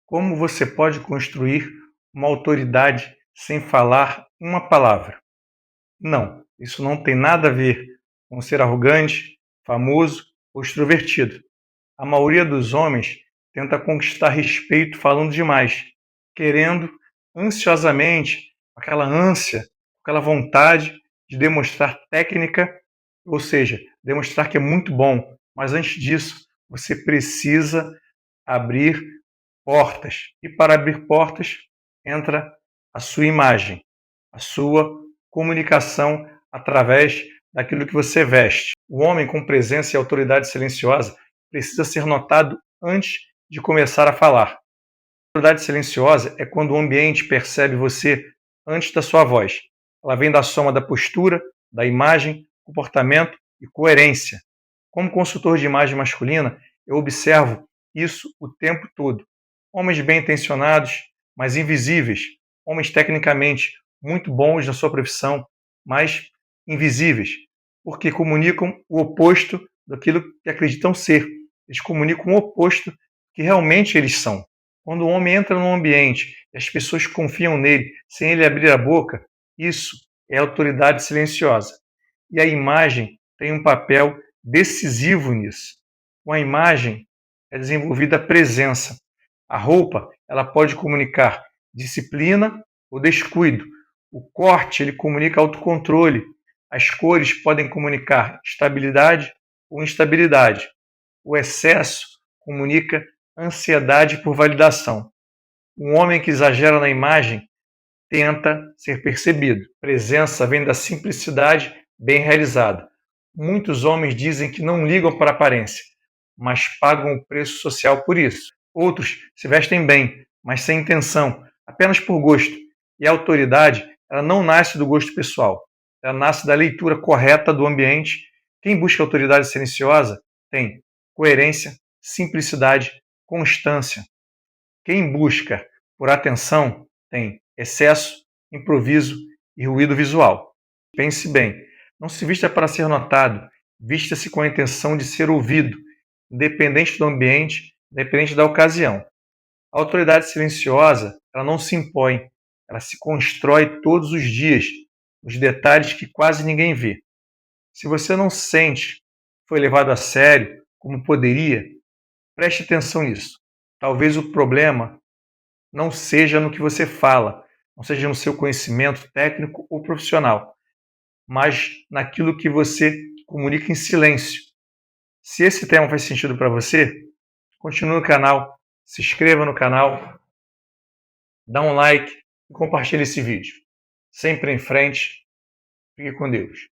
Como você pode construir uma autoridade sem falar uma palavra? Não, isso não tem nada a ver com ser arrogante, famoso ou extrovertido. A maioria dos homens tenta conquistar respeito falando demais, querendo ansiosamente, aquela ânsia, aquela vontade de demonstrar técnica, ou seja, demonstrar que é muito bom. Mas antes disso, você precisa abrir portas. E para abrir portas, entra a sua imagem, a sua comunicação através daquilo que você veste. O homem com presença e autoridade silenciosa precisa ser notado antes de começar a falar. A autoridade silenciosa é quando o ambiente percebe você antes da sua voz. Ela vem da soma da postura, da imagem, comportamento e coerência. Como consultor de imagem masculina, eu observo isso o tempo todo. Homens bem-intencionados, mas invisíveis. Homens tecnicamente muito bons na sua profissão, mas invisíveis, porque comunicam o oposto daquilo que acreditam ser. Eles comunicam o oposto que realmente eles são. Quando o homem entra num ambiente e as pessoas confiam nele sem ele abrir a boca, isso é autoridade silenciosa. E a imagem tem um papel decisivo nisso. Com a imagem é desenvolvida a presença. A roupa, ela pode comunicar disciplina ou descuido. O corte, ele comunica autocontrole. As cores podem comunicar estabilidade ou instabilidade. O excesso comunica ansiedade por validação. Um homem que exagera na imagem tenta ser percebido. Presença vem da simplicidade bem realizada. Muitos homens dizem que não ligam para a aparência, mas pagam o preço social por isso. Outros se vestem bem, mas sem intenção, apenas por gosto. E a autoridade, ela não nasce do gosto pessoal. Ela nasce da leitura correta do ambiente. Quem busca autoridade silenciosa tem coerência, simplicidade, constância. Quem busca por atenção tem excesso, improviso e ruído visual. Pense bem, não se vista para ser notado, vista-se com a intenção de ser ouvido, independente do ambiente, independente da ocasião. A autoridade silenciosa, ela não se impõe, ela se constrói todos os dias, nos detalhes que quase ninguém vê. Se você não sente que foi levado a sério como poderia, preste atenção nisso. Talvez o problema não seja no que você fala, não seja no seu conhecimento técnico ou profissional, mas naquilo que você comunica em silêncio. Se esse tema faz sentido para você, continue no canal, se inscreva no canal, dá um like e compartilhe esse vídeo. Sempre em frente, fique com Deus.